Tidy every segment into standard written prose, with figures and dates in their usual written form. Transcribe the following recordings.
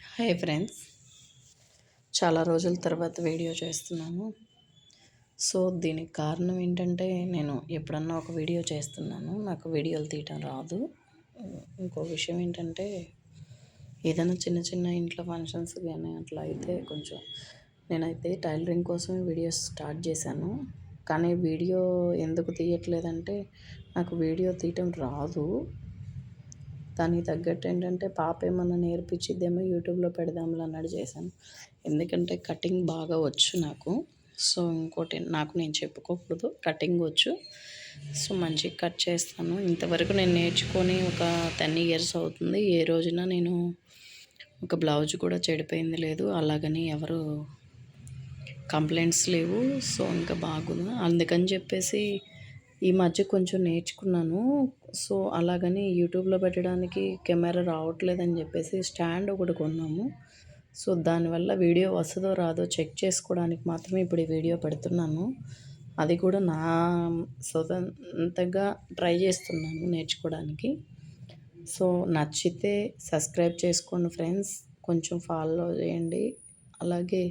Hi friends, చాలా రోజుల తర్వాత వీడియో చేస్తున్నాను. సో దీనికి కారణం ఏంటంటే, నేను ఎప్పుడన్నా ఒక వీడియో చేస్తున్నాను, నాకు వీడియోలు తీయటం రాదు. ఇంకో విషయం ఏంటంటే, ఏదైనా చిన్న చిన్న ఇంట్లో ఫంక్షన్స్ కానీ అట్లా అయితే నేనైతే టైలరింగ్ కోసమే వీడియోస్ స్టార్ట్ చేశాను. కానీ వీడియో ఎందుకు తీయట్లేదంటే, నాకు వీడియో తీయటం రాదు. దానికి తగ్గట్టు ఏంటంటే, పాప ఏమన్నా నేర్పించిద్దేమో యూట్యూబ్లో పెడదాంలే అన్నట్టు చేశాను. ఎందుకంటే కటింగ్ బాగా వచ్చు నాకు. సో ఇంకోటి నాకు నేను చెప్పుకోకూడదు, కటింగ్ వచ్చు. సో మంచిగా కట్ చేస్తాను. ఇంతవరకు నేను నేర్చుకొని ఒక 10 ఇయర్స్ అవుతుంది. ఏ రోజున నేను ఒక బ్లౌజ్ కూడా చెడిపోయింది లేదు, అలాగని ఎవరు కంప్లైంట్స్ లేవు. సో ఇంకా బాగుంది. అందుకని చెప్పేసి ఈ మధ్య కొంచెం నేర్చుకున్నాను. సో అలాగని యూట్యూబ్లో పెట్టడానికి కెమెరా రావట్లేదని చెప్పేసి స్టాండ్ ఒకటి కొన్నాము. సో దానివల్ల వీడియో వస్తుందో రాదో చెక్ చేసుకోవడానికి మాత్రమే ఇప్పుడు ఈ వీడియో పెడుతున్నాను. అది కూడా నా సొంతంగా ట్రై చేస్తున్నాను నేర్చుకోవడానికి. సో నచ్చితే సబ్స్క్రైబ్ చేసుకోండి ఫ్రెండ్స్, కొంచెం ఫాలో చేయండి. అలాగే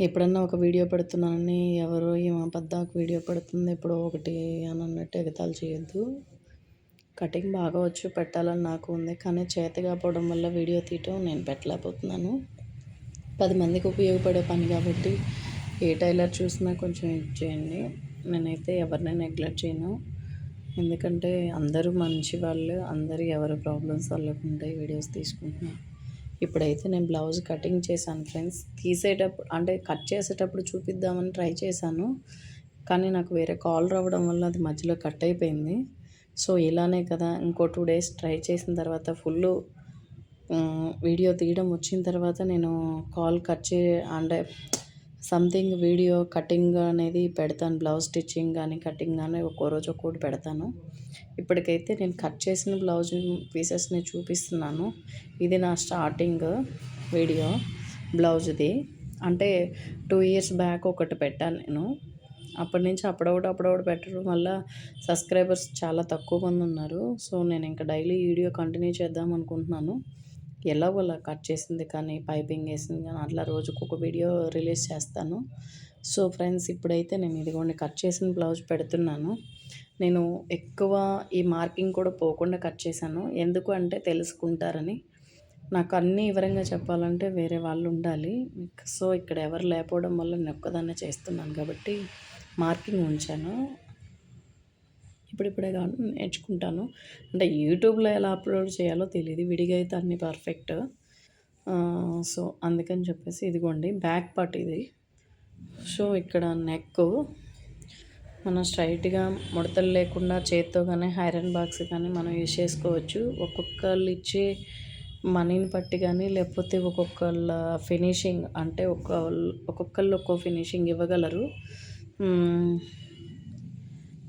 ఎప్పుడన్నా ఒక వీడియో పెడుతున్నానని ఎవరో ఈమె పద్దాకు వీడియో పెడుతుంది ఎప్పుడో ఒకటి అని అన్నట్టు ఎగతాళి చేయొద్దు. కటింగ్ బాగా వచ్చు, పెట్టాలని నాకు ఉంది. కానీ చేత కాకపోవడం వల్ల వీడియో తీయటం నేను పెట్టలేకపోతున్నాను. 10 మందికి ఉపయోగపడే పని కాబట్టి ఏ టైలర్ చూసినా కొంచెం ఇది చేయండి. నేనైతే ఎవరిని నెగ్లెక్ట్ చేయను. ఎందుకంటే అందరూ మంచి వాళ్ళు, అందరూ ఎవరి ప్రాబ్లమ్స్ వాళ్ళకు ఉంటాయి. వీడియోస్ తీసుకుంటున్నాను. ఇప్పుడైతే నేను బ్లౌజ్ కటింగ్ చేశాను ఫ్రెండ్స్. తీసేటప్పుడు అంటే కట్ చేసేటప్పుడు చూపిద్దామని ట్రై చేశాను. కానీ నాకు వేరే కాల్ రావడం వల్ల అది మధ్యలో కట్ అయిపోయింది. సో ఇలానే కదా, ఇంకో 2 డేస్ ట్రై చేసిన తర్వాత వీడియో తీయడం వచ్చిన తర్వాత నేను కాల్ అంటే సంథింగ్ వీడియో కటింగ్ అనేది పెడతాను. బ్లౌజ్ స్టిచ్చింగ్ కానీ కటింగ్ కానీ ఒక్కో రోజు ఒక్కోటి పెడతాను. ఇప్పటికైతే నేను కట్ చేసిన బ్లౌజ్ పీసెస్ని చూపిస్తున్నాను. ఇది నా స్టార్టింగ్ వీడియో బ్లౌజ్ది. అంటే 2 ఇయర్స్ బ్యాక్ ఒకటి పెట్టాను నేను. అప్పటి నుంచి అప్పుడొకటి పెట్టడం వల్ల సబ్స్క్రైబర్స్ చాలా తక్కువ మంది ఉన్నారు. సో నేను ఇంకా డైలీ వీడియో కంటిన్యూ చేద్దాం అనుకుంటున్నాను. ఎలాగోలా కట్ చేసింది కానీ పైపింగ్ వేసింది కానీ అట్లా రోజుకొక వీడియో రిలీజ్ చేస్తాను. సో ఫ్రెండ్స్, ఇప్పుడైతే నేను ఇదిగోండి కట్ చేసిన బ్లౌజ్ పెడుతున్నాను. నేను ఎక్కువ ఈ మార్కింగ్ కూడా పోకుండా కట్ చేశాను. ఎందుకు అంటే తెలుసుకుంటారని. నాకు అన్నీ వివరంగా చెప్పాలంటే వేరే వాళ్ళు ఉండాలి. సో ఇక్కడ ఎవరు లేకపోవడం వల్ల నేను ఒక్కదాన్నే చేస్తున్నాను కాబట్టి మార్కింగ్ ఉంచాను. ఇప్పుడిప్పుడే కాదు నేర్చుకుంటాను. అంటే యూట్యూబ్లో ఎలా అప్లోడ్ చేయాలో తెలియదు, విడిగా అయితే అన్నీ పర్ఫెక్ట్. సో అందుకని చెప్పేసి ఇదిగోండి బ్యాక్ పార్ట్ ఇది. సో ఇక్కడ నెక్ మనం స్ట్రైట్గా ముడతలు లేకుండా చేత్తో కానీ ఐరన్ బాక్స్ కానీ మనం యూజ్ చేసుకోవచ్చు. ఒక్కొక్కళ్ళు ఇచ్చే మనీని బట్టి కానీ లేకపోతే ఒక్కొక్కళ్ళ ఫినిషింగ్ అంటే ఒక్కొక్కళ్ళు ఒక్కో ఫినిషింగ్ ఇవ్వగలరు.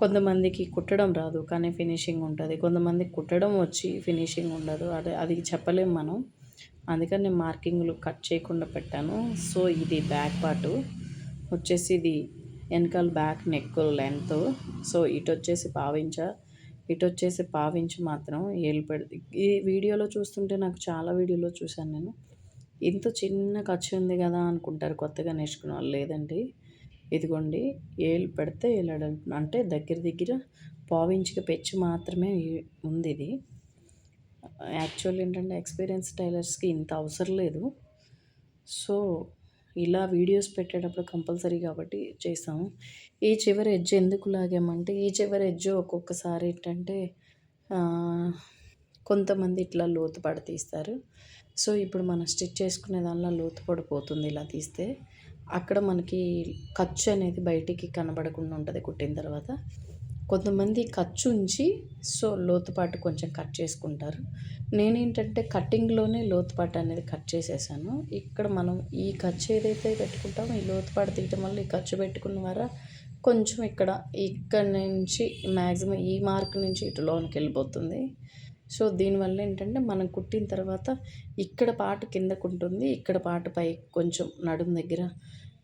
కొంతమందికి కుట్టడం రాదు కానీ ఫినిషింగ్ ఉంటుంది, కొంతమందికి కుట్టడం వచ్చి ఫినిషింగ్ ఉండదు. అది చెప్పలేము మనం. అందుకని నేను మార్కింగ్లు కట్ చేయకుండా పెట్టాను. సో ఇది బ్యాక్ పార్టు వచ్చేసి, ఇది వెనకాల బ్యాక్ నెక్ లెంత్. సో ఇటు వచ్చేసి పావించ మాత్రం ఏలు పెడితే ఈ వీడియోలో చూస్తుంటే నాకు చాలా వీడియోలో చూశాను నేను. ఇంత చిన్న ఖర్చు ఉంది కదా అనుకుంటారు కొత్తగా నేర్చుకున్న వాళ్ళు. లేదండి, ఇదిగోండి ఏలు పెడితే అంటే దగ్గర పావించుకి పెచ్చు మాత్రమే ఉంది ఇది. యాక్చువల్ ఏంటంటే ఎక్స్పీరియన్స్ టైలర్స్కి ఇంత అవసరం లేదు. సో ఇలా వీడియోస్ పెట్టేటప్పుడు కంపల్సరీ కాబట్టి చేసాము. ఈ చివరి ఎడ్జ్ ఎందుకు లాగామంటే, ఈ చివరి ఎడ్జ్ ఒక్కొక్కసారి ఏంటంటే కొంతమంది ఇట్లా లోతుపాటు తీస్తారు. సో ఇప్పుడు మనం స్టిచ్ చేసుకునే దానిలో లోతు పడిపోతుంది ఇలా తీస్తే. అక్కడ మనకి ఖర్చు అనేది బయటికి కనబడకుండా ఉంటుంది కుట్టిన తర్వాత. కొంతమంది ఖర్చు ఉంచి సో లోతుపాటు కొంచెం కట్ చేసుకుంటారు. నేనేంటంటే కటింగ్లోనే లోతుపాటు అనేది కట్ చేసేసాను. ఇక్కడ మనం ఈ ఖర్చు ఏదైతే పెట్టుకుంటామో ఈ లోతుపాటు తీయటం వల్ల ఈ ఖర్చు పెట్టుకున్న వారా కొంచెం ఇక్కడ నుంచి మ్యాక్సిమం ఈ మార్క్ నుంచి ఇటు లోనికి వెళ్ళిపోతుంది. సో దీనివల్ల ఏంటంటే మనం కుట్టిన తర్వాత ఇక్కడ పాటు కిందకు ఉంటుంది, ఇక్కడ పాటు పై కొంచెం నడుము దగ్గర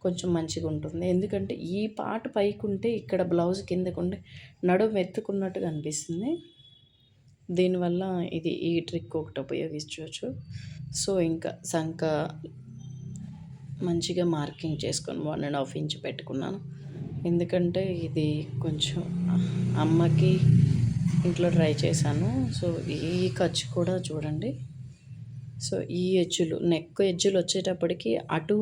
కొంచెం మంచిగా ఉంటుంది. ఎందుకంటే ఈ పాటు పైకి ఉంటే ఇక్కడ బ్లౌజ్ కిందకు ఉంటే నడుము ఎత్తుకున్నట్టుగా అనిపిస్తుంది. దీనివల్ల ఈ ట్రిక్ ఒకటి ఉపయోగించవచ్చు. సో ఇంకా సంక మంచిగా మార్కింగ్ చేసుకొని 1.5 ఇంచ్ పెట్టుకున్నాను. ఎందుకంటే ఇది కొంచెం అమ్మకి ఇంట్లో ట్రై చేశాను. సో ఈ ఖర్చు కూడా చూడండి. సో ఈ ఎడ్జులు నెక్ ఎడ్జులు వచ్చేటప్పటికి అటు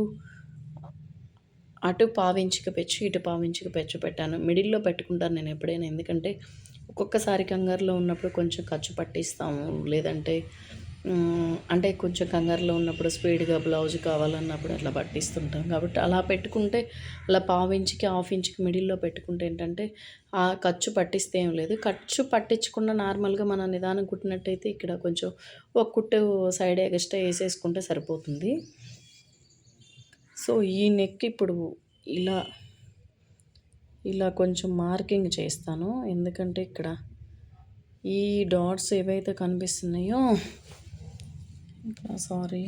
అటు పావించిక పెచ్చు, ఇటు పావించిక పెచ్చు పెట్టాను. మిడిల్‌లో పెట్టుకుంటాను నేను ఎప్పుడైనా. ఎందుకంటే ఒక్కొక్కసారి కంగారులో ఉన్నప్పుడు కొంచెం ఖర్చు పట్టిస్తాము. లేదంటే అంటే కొంచెం కంగారులో ఉన్నప్పుడు స్పీడ్‌గా బ్లౌజ్ కావాలన్నప్పుడు అట్లా పట్టిస్తుంటాం. కాబట్టి అలా పెట్టుకుంటే అలా పావించికి, హాఫ్ ఇంచ్‌కి మిడిల్‌లో పెట్టుకుంటే ఏంటంటే ఆ ఖర్చు పట్టిస్తే ఏం లేదు. ఖర్చు పట్టించకుండా నార్మల్‌గా మనం నిదానం కుట్టినట్టయితే ఇక్కడ కొంచెం ఒక కుట్టు సైడ్ ఎగస్ట్రా ఏసేసుకుంటే సరిపోతుంది. సో ఈ నెక్ ఇప్పుడు ఇలా ఇలా కొంచెం మార్కింగ్ చేస్తాను. ఎందుకంటే ఇక్కడ ఈ డాట్స్ ఏవైతే కనిపిస్తున్నాయో సారీ,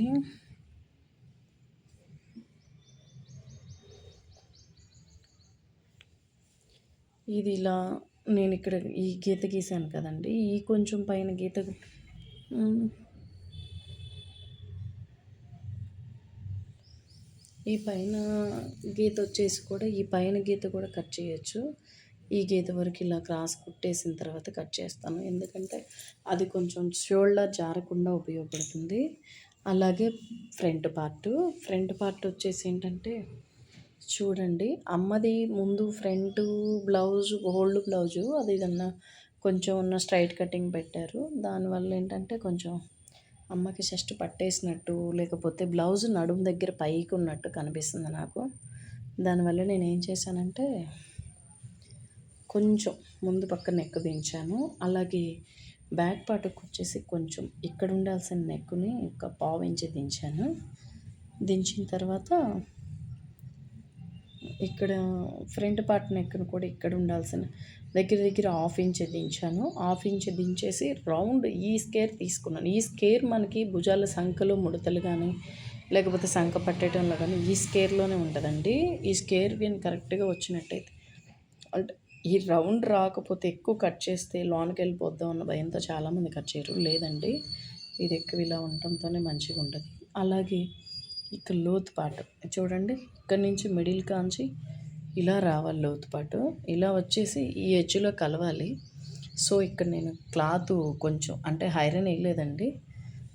ఇది ఇలా నేను ఇక్కడ ఈ గీత గీసాను కదండి, ఈ కొంచెం పైన గీత ఈ పైన గీత వచ్చేసి కూడా ఈ పైన గీత కూడా కట్ చేయొచ్చు. ఈ గీత వరకు ఇలా క్రాస్ కుట్టేసిన తర్వాత కట్ చేస్తాను. ఎందుకంటే అది కొంచెం షోల్డర్ జారకుండా ఉపయోగపడుతుంది. అలాగే ఫ్రంట్ పార్ట్ వచ్చేసి ఏంటంటే చూడండి, అమ్మది ముందు ఫ్రంట్ బ్లౌజ్ ఓల్డ్ బ్లౌజు అది ఏదన్నా కొంచెం ఉన్న స్ట్రైట్ కటింగ్ పెట్టారు. దానివల్ల ఏంటంటే కొంచెం అమ్మకి చెస్ట్ పట్టేసినట్టు, లేకపోతే బ్లౌజ్ నడుము దగ్గర పైకి ఉన్నట్టు కనిపిస్తుంది నాకు. దానివల్ల నేను ఏం చేశానంటే కొంచెం ముందు పక్క నెక్ దించాను. అలాగే బ్యాక్ పార్ట్కి వచ్చేసి కొంచెం ఇక్కడ ఉండాల్సిన నెక్ని ఒక పావు ఇంచు దించాను. దించిన తర్వాత ఇక్కడ ఫ్రంట్ పార్ట్ నెక్ను కూడా ఇక్కడ ఉండాల్సిన దగ్గర హాఫ్ ఇంచ్ దించాను. హాఫ్ ఇంచ్ దించేసి రౌండ్ ఈ స్కేర్ తీసుకున్నాను. ఈ స్కేర్ మనకి భుజాల సంఖలో ముడతలు కానీ లేకపోతే సంఖ పట్టడంలో కానీ ఈ స్కేర్లోనే ఉంటుందండి. ఈ స్కేర్ కానీ కరెక్ట్గా వచ్చినట్టయితే, అంటే ఈ రౌండ్ రాకపోతే ఎక్కువ కట్ చేస్తే లోనికి వెళ్ళిపోద్దాం అన్న భయంతో చాలామంది కట్ చేయరు. లేదండి, ఇది ఎక్కువ ఇలా ఉండటంతోనే మంచిగా ఉంటుంది. అలాగే ఇక లోతుపాటు చూడండి, ఇక్కడ నుంచి మిడిల్ కాంచి ఇలా రావాలి లోతుపాటు. ఇలా వచ్చేసి ఈ ఎడ్జ్లో కలవాలి. సో ఇక్కడ నేను క్లాత్ కొంచెం అంటే ఐరన్ వేయలేదండి.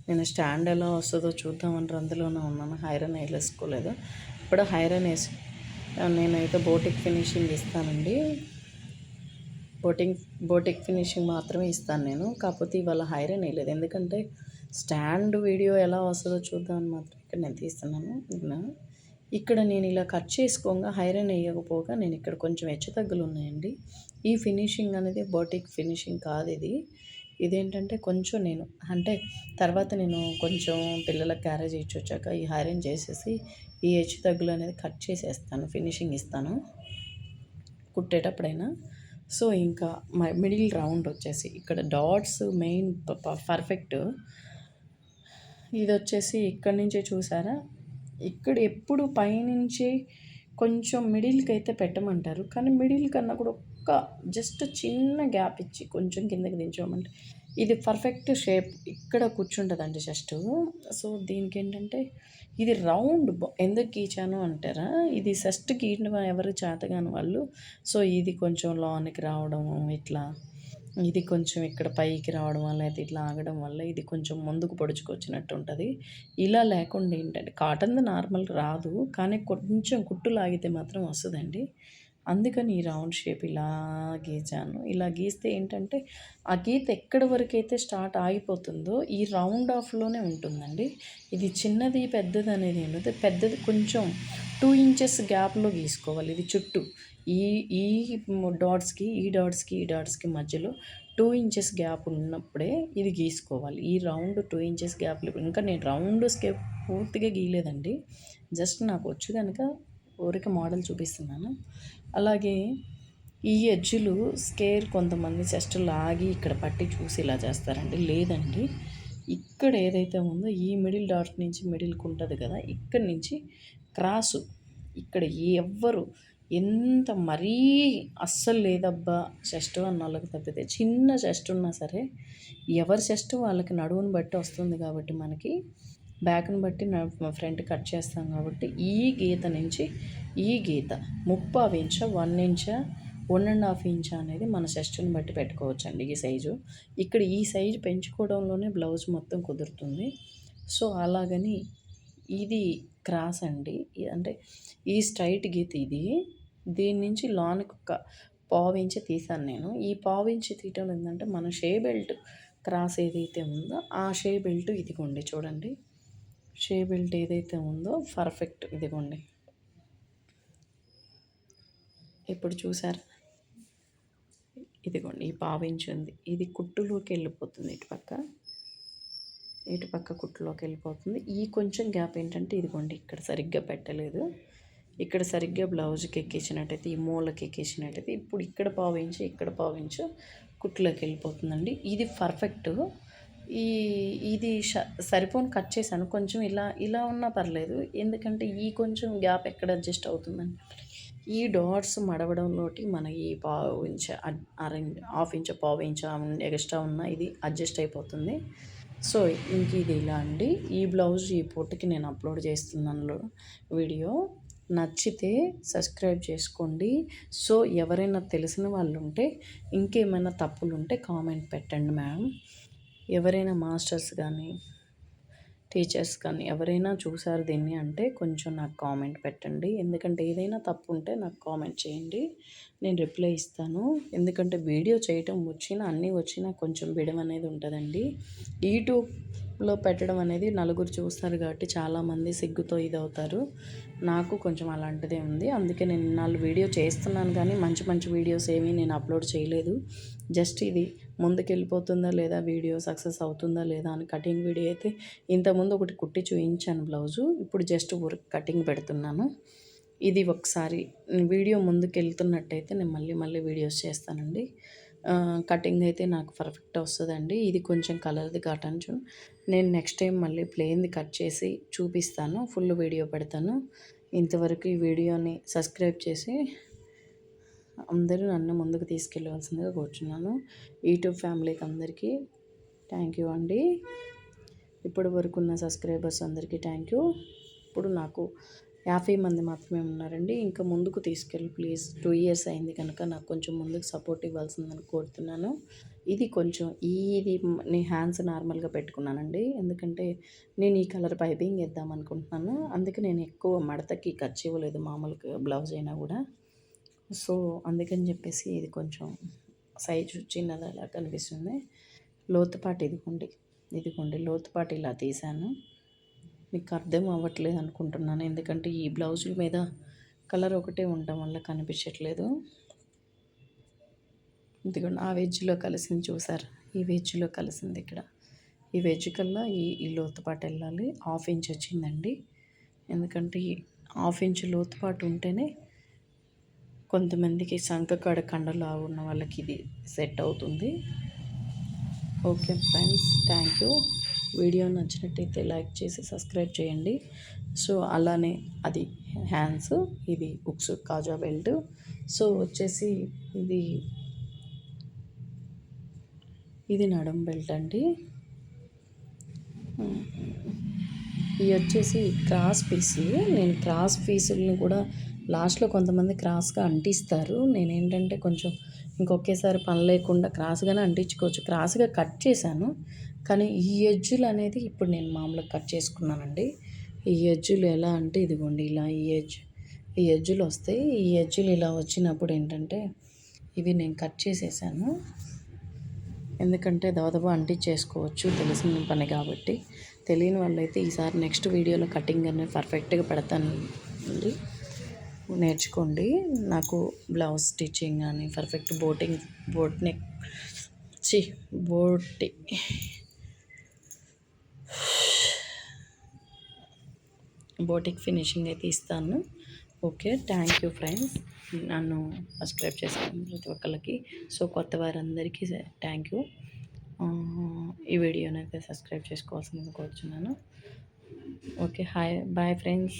నేను స్టాండ్ ఎలా వస్తుందో చూద్దామని అందులోనే ఉన్నాను. ఐరన్ వేసుకోలేదు. ఇప్పుడు ఐరన్ వేసి నేనైతే బోటిక్ ఫినిషింగ్ ఇస్తానండి. బోటిక్ ఫినిషింగ్ మాత్రమే ఇస్తాను నేను. కాకపోతే ఇవాళ ఐరన్ వేయలేదు. ఎందుకంటే స్టాండ్ వీడియో ఎలా వస్తుందో చూద్దామని మాత్రం ఇక్కడ నేను తీస్తున్నాను. ఇక్కడ నేను ఇలా కట్ చేసుకోగా ఐరన్ వేయకపోగా నేను ఇక్కడ కొంచెం హెచ్చుతగ్గులు ఉన్నాయండి. ఈ ఫినిషింగ్ అనేది బోటిక్ ఫినిషింగ్ కాదు ఇది. ఇదేంటంటే కొంచెం నేను అంటే తర్వాత నేను కొంచెం పిల్లల క్యారేజ్ ఇచ్చి వచ్చాక ఈ ఐరన్ చేసేసి ఈ హెచ్చుతగ్గులు అనేది కట్ చేసేస్తాను, ఫినిషింగ్ ఇస్తాను కుట్టేటప్పుడైనా. సో ఇంకా మిడిల్ రౌండ్ వచ్చేసి ఇక్కడ డాట్స్ మెయిన్ పర్ఫెక్ట్. ఇది వచ్చేసి ఇక్కడి నుంచే చూసారా, ఇక్కడ ఎప్పుడు పైనుంచి కొంచెం మిడిల్కి అయితే పెట్టమంటారు. కానీ మిడిల్ కన్నా కూడా ఒక్క జస్ట్ చిన్న గ్యాప్ ఇచ్చి కొంచెం కిందకి దించమంటే ఇది పర్ఫెక్ట్ షేప్ ఇక్కడ కూర్చుంటుందండి జస్ట్. సో దీనికి ఏంటంటే ఇది రౌండ్ ఎందుకు గీచాను అంటారా, ఇది జస్ట్ గీయడం ఎవరు చేతగాని వాళ్ళు. సో ఇది కొంచెం లోనికి రావడము ఇట్లా, ఇది కొంచెం ఇక్కడ పైకి రావడం వల్ల అయితే ఇట్లా ఆగడం వల్ల ఇది కొంచెం ముందుకు పొడుచుకొచ్చినట్టు ఉంటుంది. ఇలా లేకుండా ఏంటంటే కాటన్ది నార్మల్ రాదు, కానీ కొంచెం కుట్టు లాగితే మాత్రం వస్తుందండి. అందుకని ఈ రౌండ్ షేప్ ఇలా గీచాను. ఇలా గీస్తే ఏంటంటే ఆ గీత ఎక్కడి వరకు అయితే స్టార్ట్ ఆగిపోతుందో ఈ రౌండ్ ఆఫ్లోనే ఉంటుందండి. ఇది చిన్నది పెద్దది అనేది ఏంటంటే పెద్దది కొంచెం 2 ఇంచెస్ గ్యాప్లో గీసుకోవాలి. ఇది చుట్టూ ఈ ఈ డాట్స్కి మధ్యలో 2 ఇంచెస్ గ్యాప్ ఉన్నప్పుడే ఇది గీసుకోవాలి. ఈ రౌండ్ 2 ఇంచెస్ గ్యాప్లో ఇంకా నేను రౌండ్ స్కేప్ పూర్తిగా గీయలేదండి. జస్ట్ నాకు వచ్చు కనుక ఊరికే మోడల్ చూపిస్తున్నాను. అలాగే ఈ ఎడ్జులు స్కేర్ కొంతమంది జస్ట్ లాగి ఇక్కడ పట్టి చూసి ఇలా చేస్తారండి. లేదండి, ఇక్కడ ఏదైతే ఉందో ఈ మిడిల్ డాట్ నుంచి మిడిల్కి ఉంటుంది కదా, ఇక్కడి నుంచి క్రాసు ఇక్కడ ఎవ్వరు ఎంత మరీ అస్సలు లేదబ్బా చెస్ట్ అన్న వాళ్ళకి తప్పితే, చిన్న చెస్ట్ ఉన్నా సరే ఎవరి చెస్ట్ వాళ్ళకి నడువుని బట్టి వస్తుంది కాబట్టి మనకి బ్యాక్ని బట్టి ఫ్రంట్ కట్ చేస్తాం కాబట్టి ఈ గీత నుంచి ఈ గీత 3/4 ఇంచా 1 ఇంచా 1.5 ఇంచా అనేది మన చెస్ట్ని బట్టి పెట్టుకోవచ్చండి ఈ సైజు. ఇక్కడ ఈ సైజు పెంచుకోవడంలోనే బ్లౌజ్ మొత్తం కుదురుతుంది. సో అలాగని ఇది క్రాస్ అండి. అంటే ఈ స్ట్రైట్ గీత ఇది. దీని నుంచి లోనికి ఒక 1/4 ఇంచ్ తీసాను నేను. ఈ 1/4 ఇంచ్ తీయటం ఏంటంటే మన షే బెల్ట్ క్రాస్ ఏదైతే ఉందో ఆ షే బెల్ట్ ఇదిగోండి చూడండి. షే బెల్ట్ ఏదైతే ఉందో పర్ఫెక్ట్ ఇదిగోండి. ఇప్పుడు చూసారా, ఇదిగోండి ఈ 1/4 ఇంచ్ ఉంది. ఇది కుట్టులోకి వెళ్ళిపోతుంది, ఇటుపక్క కుట్టులోకి వెళ్ళిపోతుంది. ఈ కొంచెం గ్యాప్ ఏంటంటే ఇదిగోండి ఇక్కడ సరిగ్గా పెట్టలేదు. ఇక్కడ సరిగ్గా బ్లౌజ్కి ఎక్కించినట్టయితే ఈ మూలకి ఎక్కించినట్టయితే ఇప్పుడు ఇక్కడ 1/4 ఇంచు ఇక్కడ 1/4 ఇంచు కుట్టులోకి వెళ్ళిపోతుందండి. ఇది పర్ఫెక్ట్. ఇది సరిపోని కట్ చేశాను. కొంచెం ఇలా ఇలా ఉన్నా పర్లేదు, ఎందుకంటే ఈ కొంచెం గ్యాప్ ఎక్కడ అడ్జస్ట్ అవుతుందండి. ఈ డాట్స్ మడవడంలోటి మన ఈ 1/4 ఇంచ్ 1/2 ఇంచ్ 1/4 ఇంచ్ ఎక్స్ట్రా ఉన్న ఇది అడ్జస్ట్ అయిపోతుంది. సో ఇంక ఇది ఇలా అండి. ఈ బ్లౌజ్ ఈ పూటకి నేను అప్లోడ్ చేస్తున్నాను వీడియో. నచ్చితే సబ్స్క్రైబ్ చేసుకోండి. సో ఎవరైనా తెలిసిన వాళ్ళు ఉంటే, ఇంకేమైనా తప్పులు ఉంటే కామెంట్ పెట్టండి మేడం. ఎవరైనా మాస్టర్స్ కానీ టీచర్స్ కానీ ఎవరైనా చూసారు దీన్ని అంటే కొంచెం నాకు కామెంట్ పెట్టండి. ఎందుకంటే ఏదైనా తప్పు ఉంటే నాకు కామెంట్ చేయండి, నేను రిప్లై ఇస్తాను. ఎందుకంటే వీడియో చేయటం వచ్చినా అన్నీ వచ్చినా కొంచెం బిడవ అనేది ఉంటుందండి. యూట్యూబ్లో పెట్టడం అనేది నలుగురు చూస్తారు కాబట్టి చాలామంది సిగ్గుతో ఇదవుతారు. నాకు కొంచెం అలాంటిదే ఉంది. అందుకే నేను 4 వీడియో చేస్తున్నాను కానీ మంచి మంచి వీడియోస్ ఏమీ నేను అప్లోడ్ చేయలేదు. జస్ట్ ఇది ముందుకెళ్ళిపోతుందా లేదా, వీడియో సక్సెస్ అవుతుందా లేదా అని కటింగ్ వీడియో అయితే ఇంతకుముందు ఒకటి కుట్టి చూపించాను బ్లౌజు. ఇప్పుడు జస్ట్ వర్క్ కటింగ్ పెడుతున్నాను. ఇది ఒకసారి వీడియో ముందుకు వెళ్తున్నట్టయితే నేను మళ్ళీ వీడియోస్ చేస్తానండి. కటింగ్ అయితే నాకు పర్ఫెక్ట్ వస్తుందండి. ఇది కొంచెం కలర్ది కాటన్ నేను నెక్స్ట్ టైం మళ్ళీ ప్లెయిన్ది కట్ చేసి చూపిస్తాను, ఫుల్ వీడియో పెడతాను. ఇంతవరకు ఈ వీడియోని సబ్స్క్రైబ్ చేసి అందరూ నన్ను ముందుకు తీసుకెళ్ళవలసిందిగా కూర్చున్నాను. యూట్యూబ్ ఫ్యామిలీకి అందరికీ థ్యాంక్ యూ అండి. ఇప్పటి వరకు ఉన్న సబ్స్క్రైబర్స్ అందరికీ థ్యాంక్ యూ. ఇప్పుడు నాకు 50 మంది మాత్రమే ఉన్నారండి. ఇంకా ముందుకు తీసుకెళ్ళి ప్లీజ్. 2 ఇయర్స్ అయింది కనుక నాకు కొంచెం ముందుకు సపోర్ట్ ఇవ్వాల్సిందని కోరుతున్నాను. ఇది కొంచెం ఇది నేను హ్యాండ్స్ నార్మల్గా పెట్టుకున్నానండి, ఎందుకంటే నేను ఈ కలర్ పైపింగ్ వేద్దాం అనుకుంటున్నాను. అందుకే నేను ఎక్కువ మడతకి ఖర్చు ఇవ్వలేదు, మామూలుగా బ్లౌజ్ అయినా కూడా. సో అందుకని చెప్పేసి ఇది కొంచెం సైజు చిన్నది అలా కనిపిస్తుంది. లోతుపాటు ఇదిగోండి లోతుపాటు ఇలా తీసాను. మీకు అర్థం అవ్వట్లేదు అనుకుంటున్నాను, ఎందుకంటే ఈ బ్లౌజుల మీద కలర్ ఒకటే ఉండటం వల్ల కనిపించట్లేదు. ఇదిగోండి ఆ వెజ్లో కలిసింది చూసారు, ఈ వెజ్లో కలిసింది ఇక్కడ. ఈ వెజ్ కల్లా ఈ లోతుపాటు వెళ్ళాలి. 1/2 ఇంచ్ వచ్చిందండి, ఎందుకంటే ఈ 1/2 ఇంచ్ లోతుపాటు ఉంటేనే కొంతమందికి సంకకాడ కండలు ఉన్న వాళ్ళకి ఇది సెట్ అవుతుంది. Okay friends, thank you. Video నచ్చినట్టయితే లైక్ చేసి సబ్స్క్రైబ్ చేయండి. సో అలానే అది హ్యాండ్స్, ఇది బుక్స్ కాజా బెల్ట్. సో వచ్చేసి ఇది నడుం బెల్ట్ అండి. ఇవి వచ్చేసి క్రాస్ పీసులు. నేను క్రాస్ పీసులను కూడా లాస్ట్లో కొంతమంది క్రాస్గా అంటిస్తారు. నేనేంటంటే కొంచెం ఇంకొకేసారి పని లేకుండా క్రాస్గానే అంటించుకోవచ్చు. క్రాస్గా కట్ చేశాను, కానీ ఈ ఎడ్జులు అనేది ఇప్పుడు నేను మామూలుగా కట్ చేసుకున్నానండి. ఈ ఎడ్జులు ఎలా అంటే ఇదిగోండి ఇలా ఈ ఎడ్జులు వస్తాయి. ఈ ఎడ్జులు ఇలా వచ్చినప్పుడు ఏంటంటే ఇవి నేను కట్ చేసేసాను, ఎందుకంటే దాదాపు అంటించేసుకోవచ్చు, తెలిసిన పని కాబట్టి. తెలియని వాళ్ళైతే ఈసారి నెక్స్ట్ వీడియోలో కటింగ్ అనేది పర్ఫెక్ట్గా పెడతానండి, నేర్చుకోండి. నాకు బ్లౌజ్ స్టిచ్చింగ్ కానీ పర్ఫెక్ట్ బోటిక్ ఫినిషింగ్ అయితే ఇస్తాను. Okay, thank you friends. నన్ను సబ్స్క్రైబ్ చేసుకోండి ప్రతి ఒక్కరికి. సో కొత్త వారందరికీ థ్యాంక్ యూ. ఈ వీడియోని అయితే సబ్స్క్రైబ్ చేసుకోవాల్సిందిగా కోరుచున్నాను. Okay, bye friends.